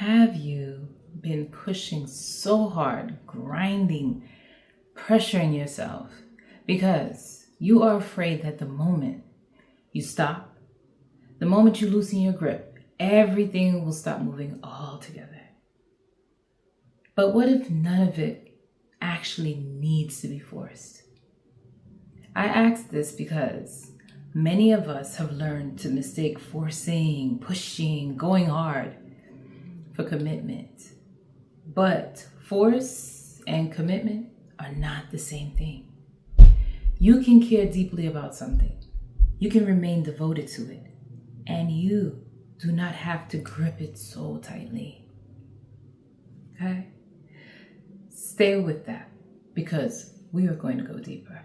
Have you been pushing so hard, grinding, pressuring yourself because you are afraid that the moment you stop, the moment you loosen your grip, everything will stop moving altogether? But what if none of it actually needs to be forced? I ask this because many of us have learned to mistake forcing, pushing, going hard for commitment. But force and commitment are not the same thing. You can care deeply about something. You can remain devoted to it. And you do not have to grip it so tightly. Okay? Stay with that because we are going to go deeper.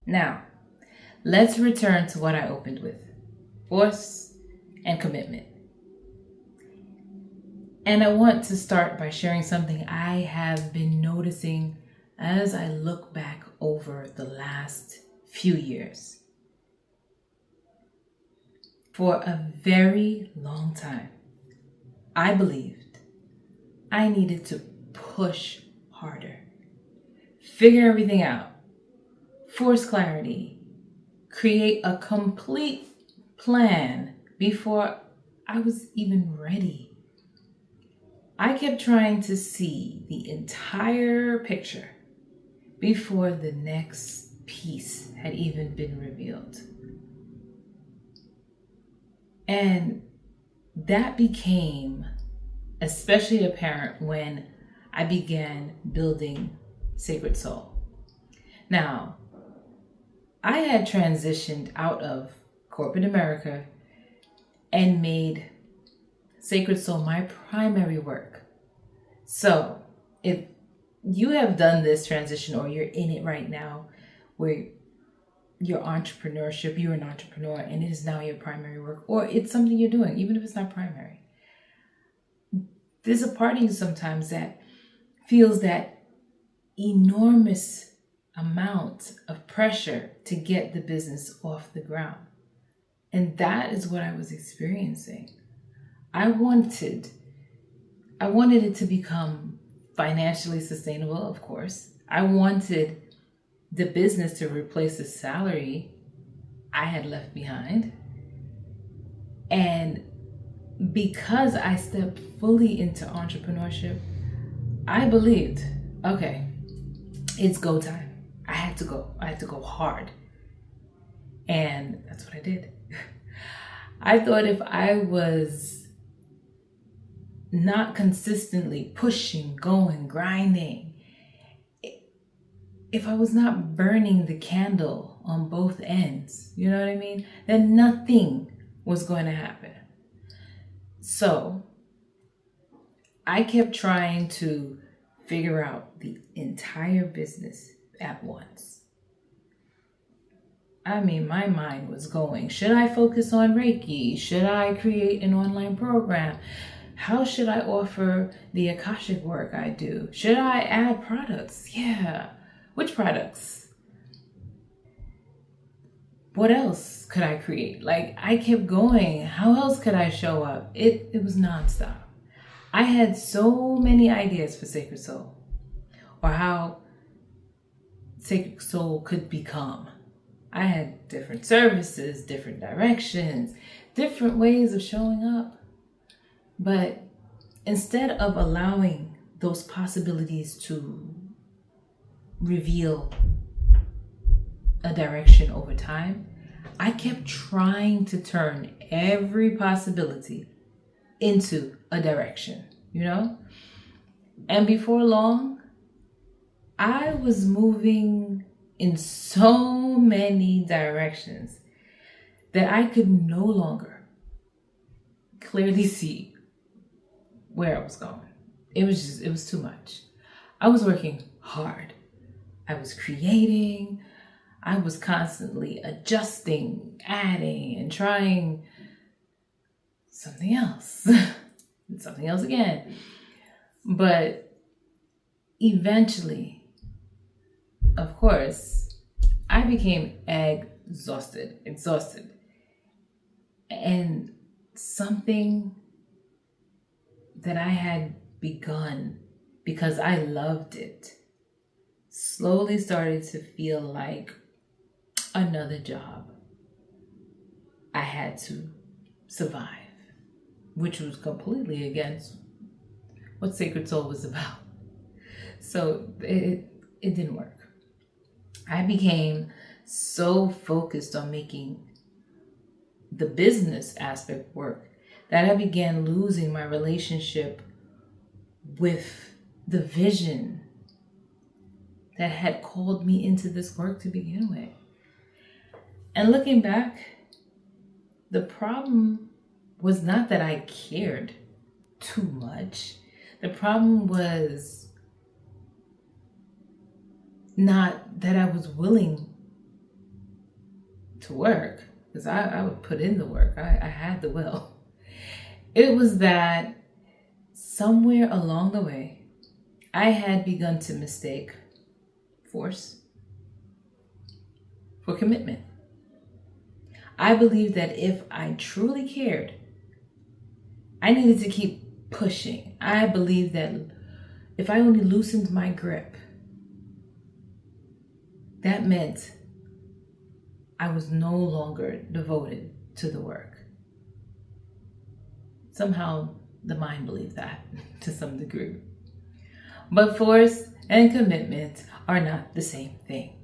Now, let's return to what I opened with: force and commitment. And I want to start by sharing something I have been noticing as I look back over the last few years. For a very long time, I believed I needed to push harder, figure everything out, force clarity, create a complete plan before I was even ready. I kept trying to see the entire picture before the next piece had even been revealed. And that became especially apparent when I began building Sākrəd Soul. Now, I had transitioned out of corporate America and made Sākrəd Soul my primary work. So if you have done this transition or you're in it right now where your entrepreneurship, you're an entrepreneur and it is now your primary work, or it's something you're doing, even if it's not primary, there's a part of you sometimes that feels that enormous amount of pressure to get the business off the ground. And that is what I was experiencing. I wanted it to become financially sustainable, of course. I wanted the business to replace the salary I had left behind. And because I stepped fully into entrepreneurship, I believed, okay, it's go time. I had to go hard. And that's what I did. I thought if I was not consistently pushing, going, grinding, if I was not burning the candle on both ends, you know what I mean, then nothing was going to happen. So I kept trying to figure out the entire business at once. I mean, my mind was going, should I focus on Reiki? Should I create an online program? How should I offer the Akashic work I do? Should I add products? Yeah. Which products? What else could I create? Like, I kept going. How else could I show up? It was nonstop. I had so many ideas for Sākrəd Soul, or how Sākrəd Soul could become. I had different services, different directions, different ways of showing up. But instead of allowing those possibilities to reveal a direction over time, I kept trying to turn every possibility into a direction, you know? And before long, I was moving in so many directions that I could no longer clearly see where I was going. It was too much. I was working hard. I was creating. I was constantly adjusting, adding, and trying something else, and something else again. But eventually, of course, I became exhausted. And something that I had begun because I loved it slowly started to feel like another job I had to survive, which was completely against what Sacred Soul was about. So it didn't work. I became so focused on making the business aspect work that I began losing my relationship with the vision that had called me into this work to begin with. And looking back, the problem was not that I cared too much. The problem was not that I was willing to work, because I would put in the work. I had the will. It was that somewhere along the way, I had begun to mistake force for commitment. I believed that if I truly cared, I needed to keep pushing. I believed that if I only loosened my grip, that meant I was no longer devoted to the work. Somehow the mind believed that to some degree. But force and commitment are not the same thing.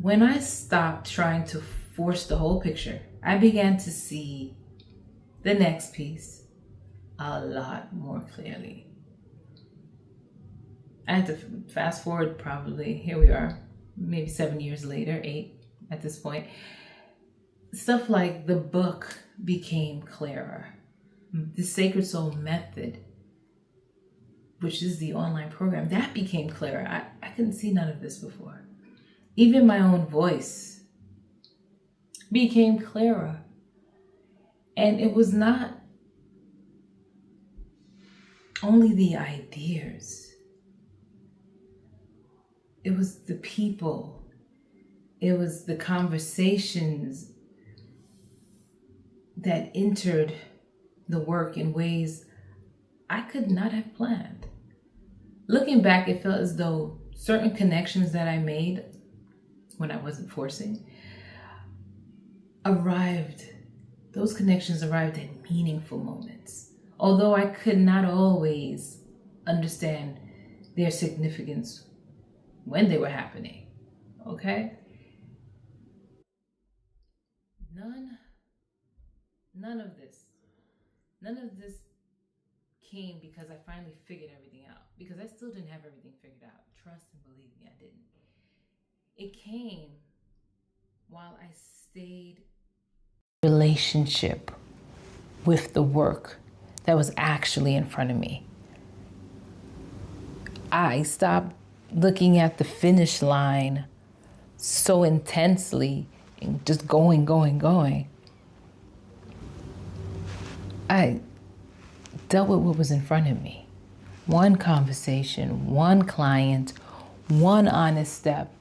When I stopped trying to force the whole picture, I began to see the next piece a lot more clearly. I had to fast forward probably, here we are, maybe 7 years later, 8 at this point. Stuff like the book became clearer. The Sacred Soul method, which is the online program, that became clearer. I couldn't see none of this before. Even my own voice became clearer. And it was not only the ideas. It was the people. It was the conversations that entered the work in ways I could not have planned. Looking back, it felt as though certain connections that I made when I wasn't forcing those connections arrived at meaningful moments. Although I could not always understand their significance when they were happening, okay? None of this came because I finally figured everything out, because I still didn't have everything figured out. Trust and believe me, I didn't. It came while I stayed in relationship with the work that was actually in front of me. I stopped looking at the finish line so intensely and just going. I dealt with what was in front of me. One conversation, one client, one honest step,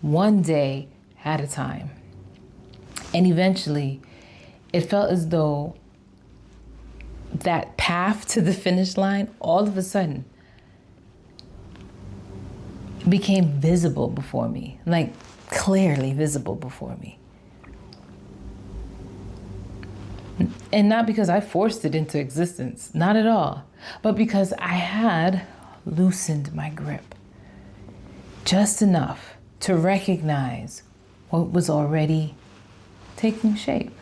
one day at a time. And eventually, it felt as though that path to the finish line, all of a sudden, became visible before me, like clearly visible before me. And not because I forced it into existence, not at all, but because I had loosened my grip just enough to recognize what was already taking shape.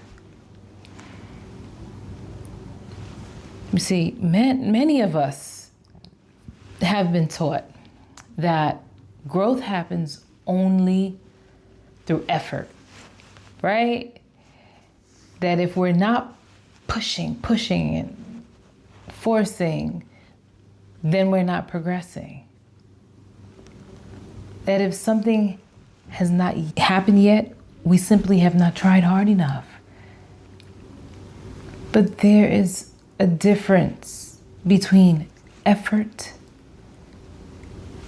You see, many of us have been taught that growth happens only through effort, right? That if we're not pushing and forcing, then we're not progressing. That if something has not happened yet, we simply have not tried hard enough. But there is a difference between effort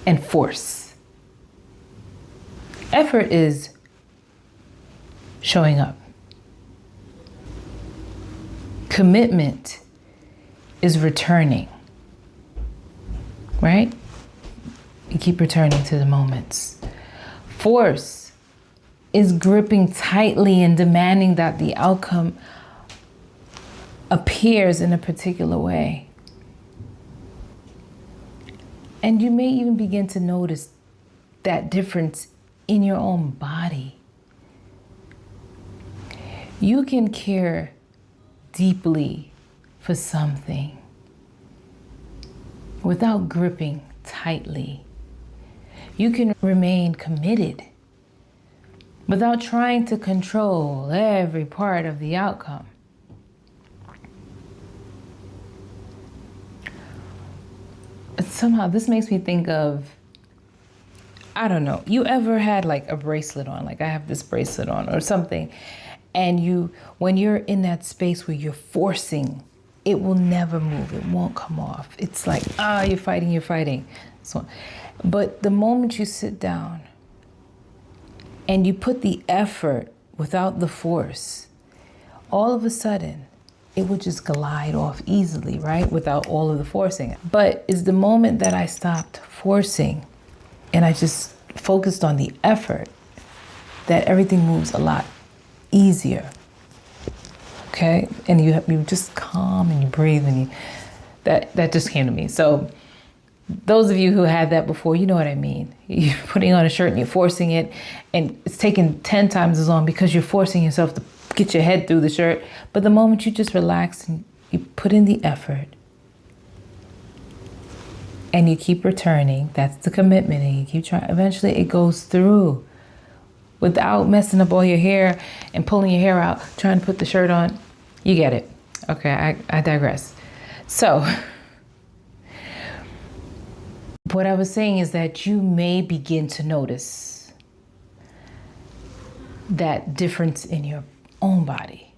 and force. Effort is showing up. Commitment is returning, right? You keep returning to the moments. Force is gripping tightly and demanding that the outcome appears in a particular way. And you may even begin to notice that difference in your own body. You can care deeply for something without gripping tightly. You can remain committed without trying to control every part of the outcome. Somehow this makes me think of, I don't know, you ever had like a bracelet on, like I have this bracelet on or something, and when you're in that space where you're forcing, it will never move, it won't come off. It's like, you're fighting. So, but the moment you sit down and you put the effort without the force, all of a sudden, it would just glide off easily, right? Without all of the forcing. But it's the moment that I stopped forcing and I just focused on the effort that everything moves a lot easier. Okay? And you just calm and you breathe and that just came to me. So those of you who had that before, you know what I mean. You're putting on a shirt and you're forcing it and it's taking 10 times as long because you're forcing yourself to get your head through the shirt. But the moment you just relax and you put in the effort and you keep returning, that's the commitment, and you keep trying, eventually it goes through without messing up all your hair and pulling your hair out, trying to put the shirt on. You get it. Okay, I digress. So what I was saying is that you may begin to notice that difference in your own body.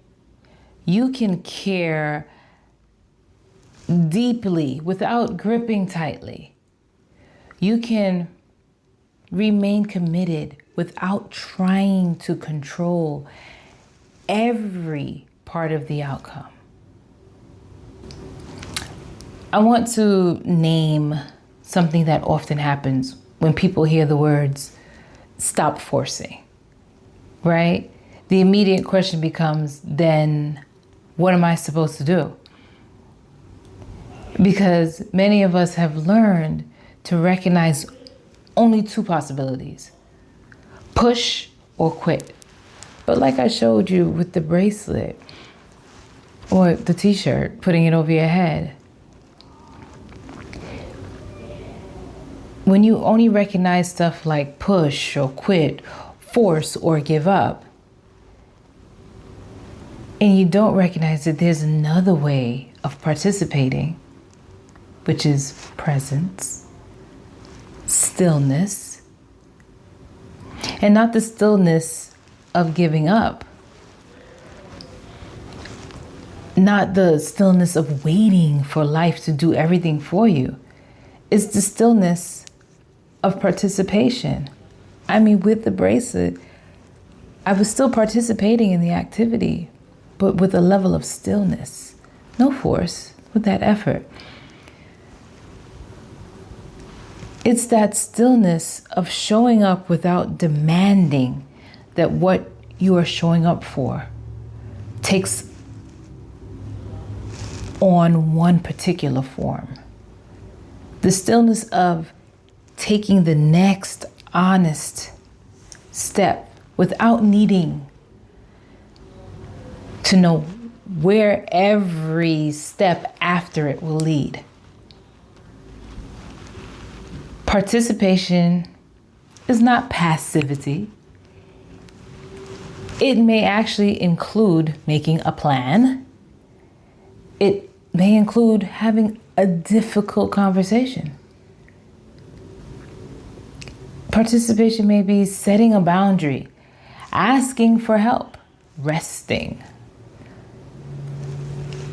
You can care deeply without gripping tightly. You can remain committed without trying to control every part of the outcome. I want to name something that often happens when people hear the words, stop forcing, right? The immediate question becomes, then what am I supposed to do? Because many of us have learned to recognize only two possibilities, push or quit. But like I showed you with the bracelet or the t-shirt, putting it over your head, when you only recognize stuff like push or quit, force or give up, and you don't recognize that there's another way of participating, which is presence, stillness, and not the stillness of giving up, not the stillness of waiting for life to do everything for you. It's the stillness of participation. I mean, with the bracelet, I was still participating in the activity, but with a level of stillness, no force, with that effort. It's that stillness of showing up without demanding that what you are showing up for takes on one particular form. The stillness of taking the next honest step without needing to know where every step after it will lead. Participation is not passivity. It may actually include making a plan. It may include having a difficult conversation. Participation may be setting a boundary, asking for help, resting.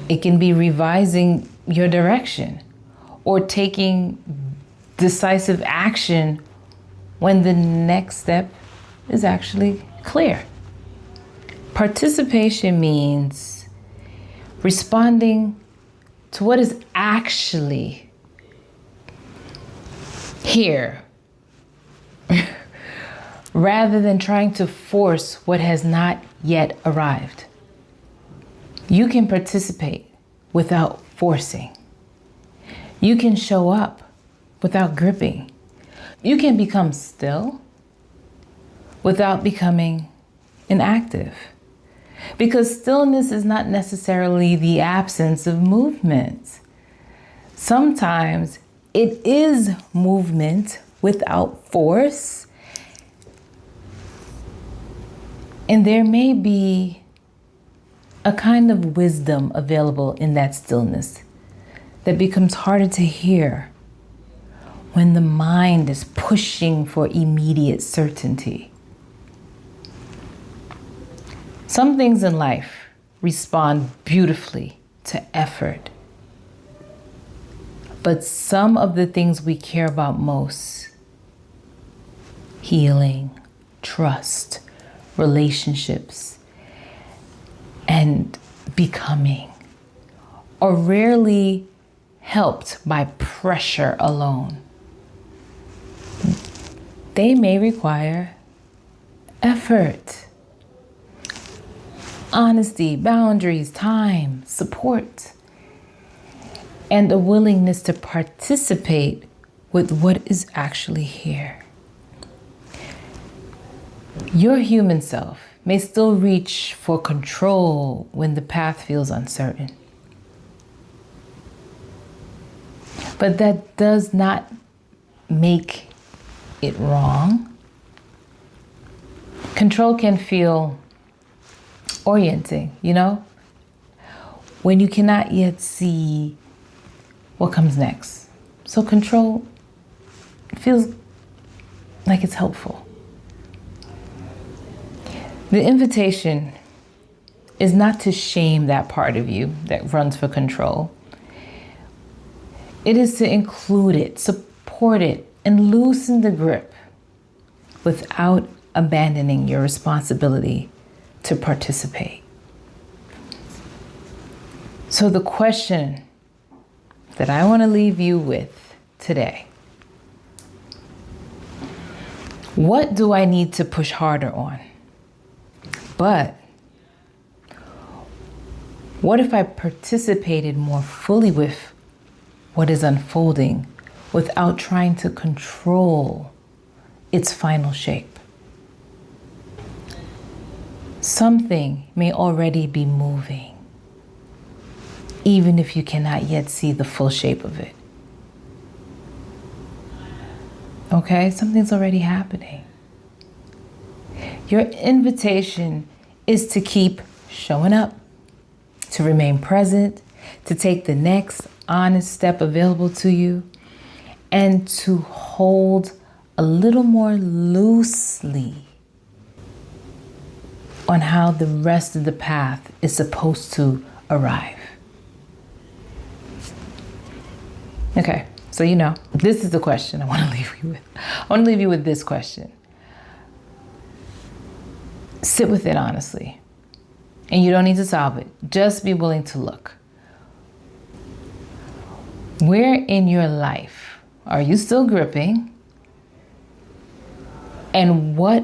It can be revising your direction or taking decisive action when the next step is actually clear. Participation means responding to what is actually here rather than trying to force what has not yet arrived. You can participate without forcing. You can show up without gripping. You can become still without becoming inactive. Because stillness is not necessarily the absence of movement. Sometimes it is movement without force. And there may be a kind of wisdom available in that stillness that becomes harder to hear when the mind is pushing for immediate certainty. Some things in life respond beautifully to effort. But some of the things we care about most, healing, trust, relationships, and becoming, are rarely helped by pressure alone. They may require effort, honesty, boundaries, time, support, and a willingness to participate with what is actually here. Your human self may still reach for control when the path feels uncertain. But that does not make it wrong. Control can feel orienting, when you cannot yet see what comes next. So control feels like it's helpful. The invitation is not to shame that part of you that runs for control. It is to include it, support it, and loosen the grip without abandoning your responsibility to participate. So the question that I want to leave you with today: what do I need to push harder on? But what if I participated more fully with what is unfolding without trying to control its final shape? Something may already be moving, even if you cannot yet see the full shape of it. Okay, something's already happening. Your invitation is to keep showing up, to remain present, to take the next honest step available to you, and to hold a little more loosely on how the rest of the path is supposed to arrive. Okay, so this is the question I want to leave you with. I want to leave you with this question. Sit with it honestly. And you don't need to solve it. Just be willing to look. Where in your life are you still gripping? And what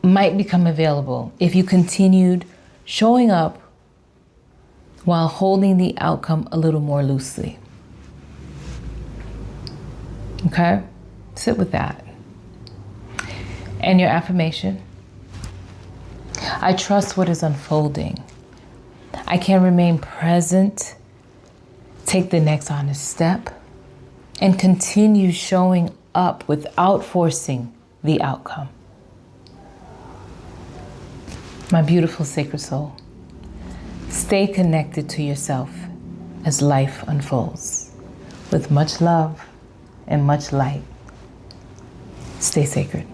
might become available if you continued showing up while holding the outcome a little more loosely? Okay? Sit with that. And your affirmation: I trust what is unfolding. I can remain present, take the next honest step, and continue showing up without forcing the outcome. My beautiful sacred soul, stay connected to yourself as life unfolds. With much love and much light, stay sacred.